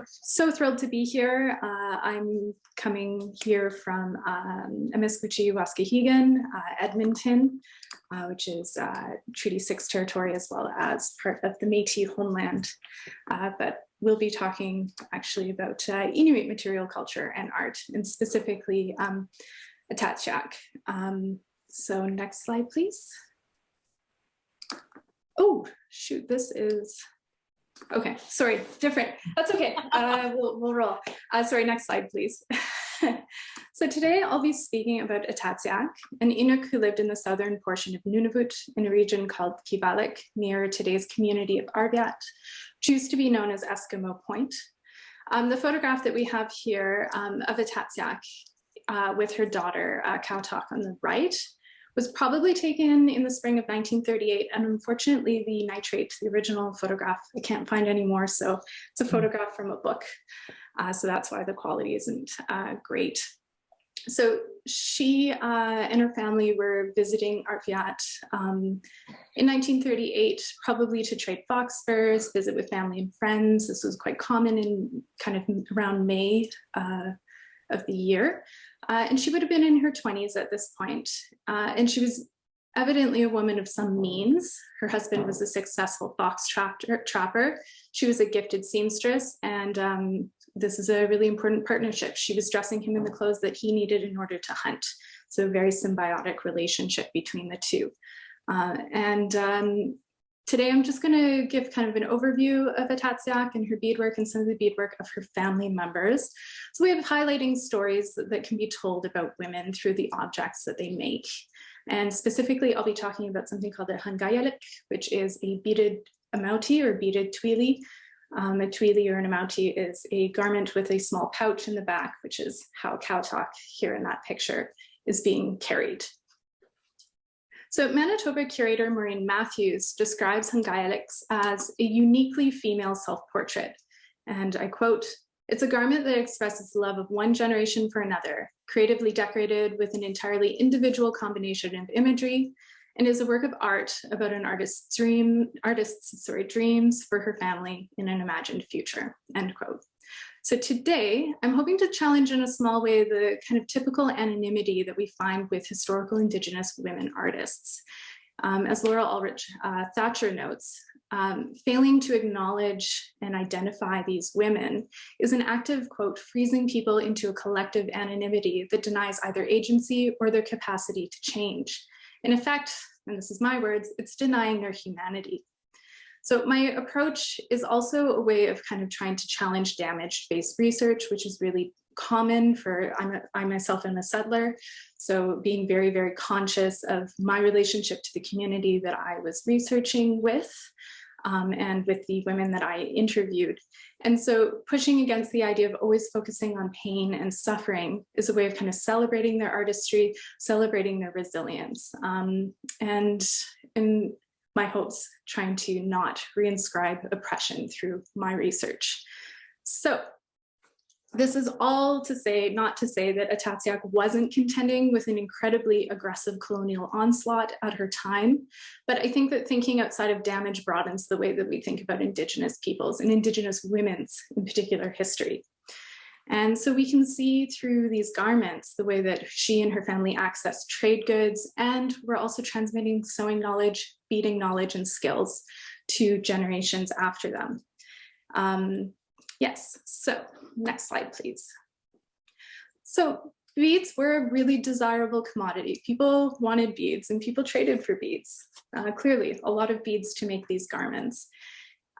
So thrilled to be here. I'm coming here from Amiskwich, Waskahegan, Edmonton, which is Treaty 6 territory as well as part of the Métis homeland. But we'll be talking actually about Inuit material culture and art, and specifically Attatsiaq. So next slide, please. Oh, shoot, this is, okay, sorry, different. That's okay, we'll roll. Sorry, next slide, please. So today I'll be speaking about Attatsiaq, an Inuk who lived in the southern portion of Nunavut in a region called Kivalliq, near today's community of Arviat, which used to be known as Eskimo Point. The photograph that we have here of Attatsiaq with her daughter, Kautok, on the right, was probably taken in the spring of 1938, and unfortunately the nitrate, the original photograph, I can't find anymore, so it's a photograph from a book, so that's why the quality isn't great. So she and her family were visiting Arviat in 1938, probably to trade fox furs, visit with family and friends. This was quite common in kind of around May of the year. And she would have been in her 20s at this point. And she was evidently a woman of some means. Her husband was a successful fox trapper. She was a gifted seamstress, and this is a really important partnership. She was dressing him in the clothes that he needed in order to hunt. So a very symbiotic relationship between the two. Today I'm just going to give kind of an overview of Attatsiaq and her beadwork and some of the beadwork of her family members. So we have highlighting stories that can be told about women through the objects that they make. And specifically, I'll be talking about something called a hangayalik, which is a beaded amauti or beaded twili. A twili or an amauti is a garment with a small pouch in the back, which is how Kautok here in that picture is being carried. So Manitoba curator Maureen Matthews describes hangayaliks as a uniquely female self-portrait. And I quote, "It's a garment that expresses the love of one generation for another, creatively decorated with an entirely individual combination of imagery, and is a work of art about an artist's dreams for her family in an imagined future," end quote. So today, I'm hoping to challenge in a small way the kind of typical anonymity that we find with historical Indigenous women artists. As Laura Ulrich Thatcher notes, failing to acknowledge and identify these women is an act of, quote, freezing people into a collective anonymity that denies either agency or their capacity to change. In effect, and this is my words, it's denying their humanity. So my approach is also a way of kind of trying to challenge damage-based research, which is really common for, I myself am a settler, so being very, very conscious of my relationship to the community that I was researching with, and with the women that I interviewed. And so pushing against the idea of always focusing on pain and suffering is a way of kind of celebrating their artistry, celebrating their resilience, and in my hopes, trying to not reinscribe oppression through my research. So this is all to say, not to say that Attatsiaq wasn't contending with an incredibly aggressive colonial onslaught at her time, but I think that thinking outside of damage broadens the way that we think about Indigenous peoples and Indigenous women's, in particular, history. And so we can see through these garments the way that she and her family accessed trade goods, and we're also transmitting sewing knowledge, beading knowledge, and skills to generations after them. Yes, so next slide, please. So beads were a really desirable commodity. People wanted beads and people traded for beads. Clearly, a lot of beads to make these garments.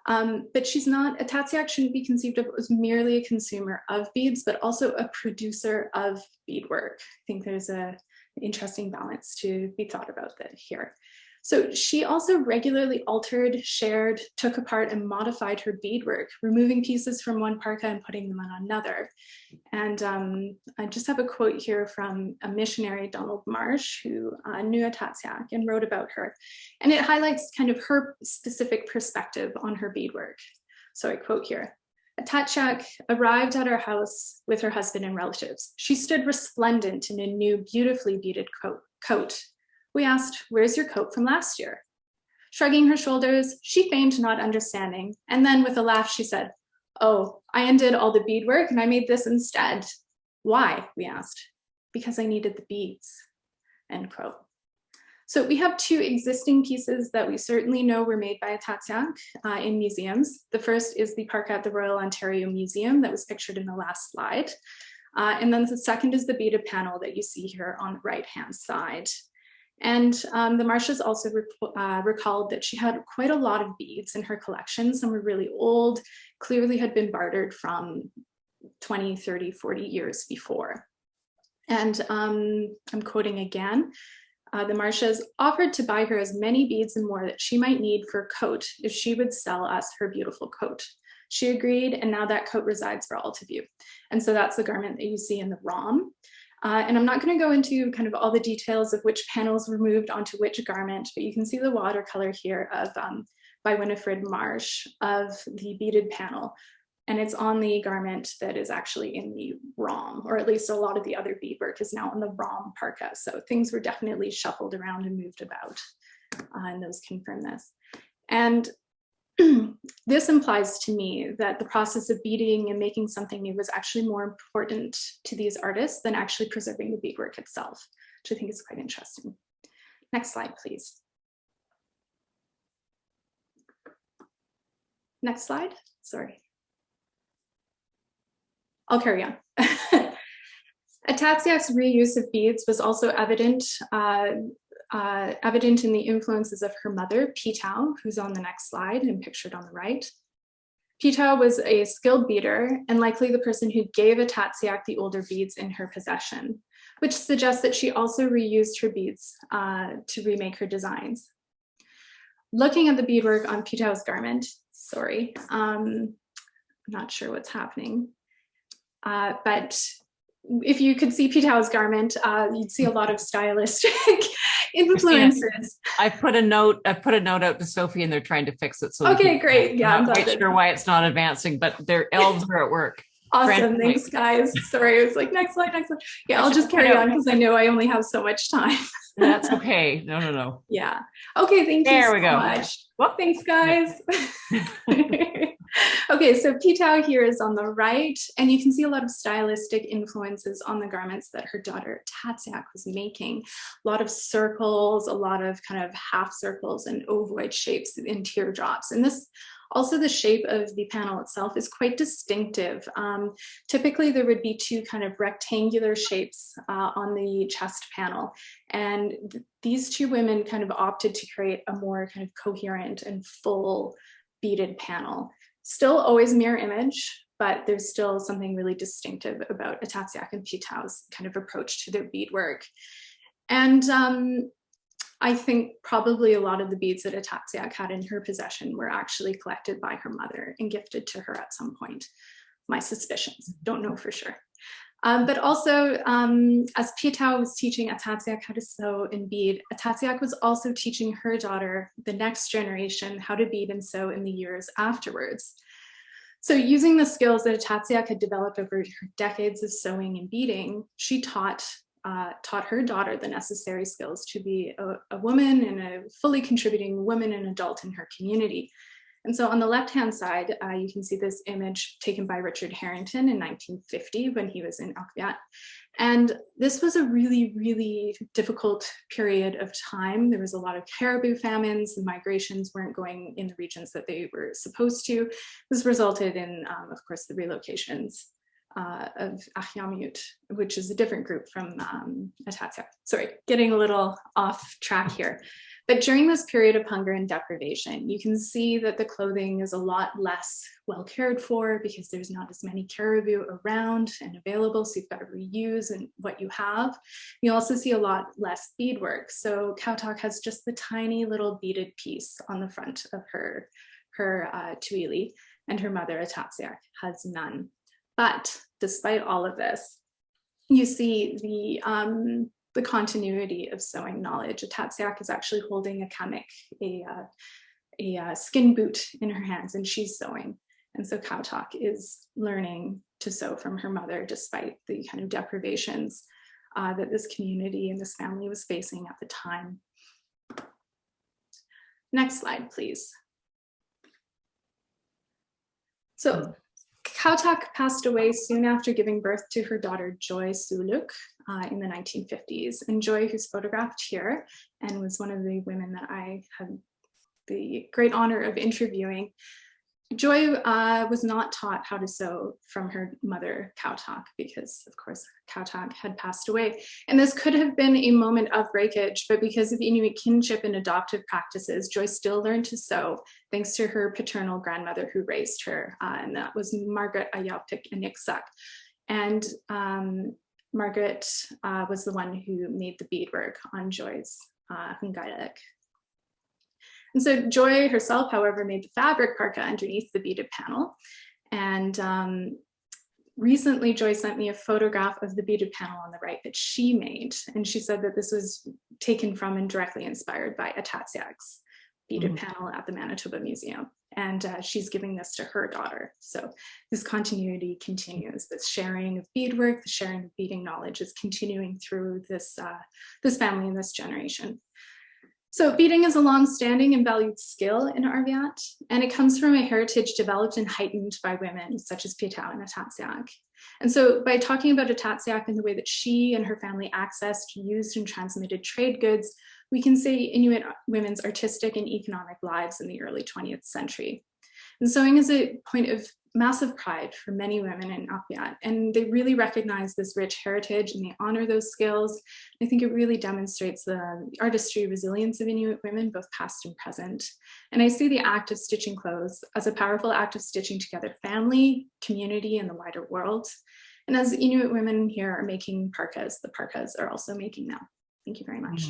But Attatsiaq shouldn't be conceived of as merely a consumer of beads, but also a producer of beadwork. I think there's an interesting balance to be thought about that here. So she also regularly altered, shared, took apart, and modified her beadwork, removing pieces from one parka and putting them on another. And I just have a quote here from a missionary, Donald Marsh, who knew Attatsiaq and wrote about her. And it highlights kind of her specific perspective on her beadwork. So I quote here, "Attatsiaq arrived at our house with her husband and relatives. She stood resplendent in a new, beautifully beaded coat. We asked, 'Where's your coat from last year?' Shrugging her shoulders, she feigned not understanding, and then with a laugh she said, Oh, I undid all the beadwork and I made this instead. Why, we asked. Because I needed the beads, end quote. So we have two existing pieces that we certainly know were made by Attatsiaq in museums. The first is the parka at the Royal Ontario Museum that was pictured in the last slide. And then the second is the beaded panel that you see here on the right-hand side. And the Marshes also recalled that she had quite a lot of beads in her collection. Some were really old, clearly had been bartered from 20, 30, 40 years before. And I'm quoting again, the Marshes offered to buy her as many beads and more that she might need for a coat if she would sell us her beautiful coat. She agreed, and now that coat resides for all to view. And so that's the garment that you see in the ROM. And I'm not going to go into kind of all the details of which panels were moved onto which garment, but you can see the watercolor here of by Winifred Marsh of the beaded panel. And it's on the garment that is actually in the ROM, or at least a lot of the other beadwork is now on the ROM parka. So things were definitely shuffled around and moved about, and those confirm this. And this implies to me that the process of beading and making something new was actually more important to these artists than actually preserving the beadwork itself, which I think is quite interesting. Next slide, please. Next slide, sorry. I'll carry on. Attatsiaq's reuse of beads was also evident in the influences of her mother, Pitao, who's on the next slide and pictured on the right. Pitao was a skilled beader and likely the person who gave Attatsiaq the older beads in her possession, which suggests that she also reused her beads to remake her designs. Looking at the beadwork on Pitao's garment, sorry, I'm not sure what's happening. But if you could see Pitao's garment, you'd see a lot of stylistic influences. Christina, I put a note out to Sophie and they're trying to fix it. So okay, great. Yeah, I'm not quite sure why it's not advancing, but their elves are at work. Awesome, thanks guys. Sorry, it was like next slide, next slide. Yeah, I'll just carry on because I know I only have so much time. That's okay. No. Yeah. Okay, thank you so much. Well, thanks guys. Okay, so Pitao here is on the right, and you can see a lot of stylistic influences on the garments that her daughter Attatsiaq was making. A lot of circles, a lot of kind of half circles and ovoid shapes in teardrops. And this also, the shape of the panel itself is quite distinctive. Typically, there would be two kind of rectangular shapes on the chest panel. And these two women kind of opted to create a more kind of coherent and full beaded panel. Still always mirror image, but there's still something really distinctive about Attatsiaq and Pitao's kind of approach to their beadwork. And I think probably a lot of the beads that Attatsiaq had in her possession were actually collected by her mother and gifted to her at some point. My suspicions, don't know for sure. But also, as Pitao was teaching Attatsiaq how to sew and bead, Attatsiaq was also teaching her daughter, the next generation, how to bead and sew in the years afterwards. So using the skills that Attatsiaq had developed over her decades of sewing and beading, she taught her daughter the necessary skills to be a woman and a fully contributing woman and adult in her community. And so on the left-hand side, you can see this image taken by Richard Harrington in 1950 when he was in Attatsiaq. And this was a really, really difficult period of time. There was a lot of caribou famines, and migrations weren't going in the regions that they were supposed to. This resulted in, of course, the relocations of Achiamut, which is a different group from Attatsiaq. Sorry, getting a little off track here. But during this period of hunger and deprivation, you can see that the clothing is a lot less well cared for because there's not as many caribou around and available, so you've got to reuse what you have. You also see a lot less beadwork. So Kautok has just the tiny little beaded piece on the front of her tuili, and her mother Attatsiaq has none. But despite all of this, you see the continuity of sewing knowledge. Attatsiaq is actually holding a kamek, a skin boot in her hands, and she's sewing. And so Kautok is learning to sew from her mother despite the kind of deprivations that this community and this family was facing at the time. Next slide, please. So Attatsiaq passed away soon after giving birth to her daughter Joy Suluk in the 1950s. And Joy, who's photographed here and was one of the women that I had the great honor of interviewing, Joy was not taught how to sew from her mother, Attatsiaq, because of course Attatsiaq had passed away. And this could have been a moment of breakage, but because of Inuit kinship and adoptive practices, Joy still learned to sew thanks to her paternal grandmother who raised her, and that was Margaret Attatsiaq. And Margaret was the one who made the beadwork on Joy's Hungailik. And so Joy herself, however, made the fabric parka underneath the beaded panel. And recently, Joy sent me a photograph of the beaded panel on the right that she made. And she said that this was taken from and directly inspired by Attatsiaq's beaded panel at the Manitoba Museum. And she's giving this to her daughter. So this continuity continues. This sharing of beadwork, the sharing of beading knowledge is continuing through this family and this generation. So beading is a long-standing and valued skill in Arviat, and it comes from a heritage developed and heightened by women such as Pietau and Attatsiaq. And so by talking about Attatsiaq and the way that she and her family accessed, used, and transmitted trade goods, we can say Inuit women's artistic and economic lives in the early 20th century. And sewing is a point of massive pride for many women in Arviat, and they really recognize this rich heritage and they honor those skills. I think it really demonstrates the artistry resilience of Inuit women, both past and present. And I see the act of stitching clothes as a powerful act of stitching together family, community, and the wider world. And as Inuit women here are making parkas, the parkas are also making them. Thank you very much.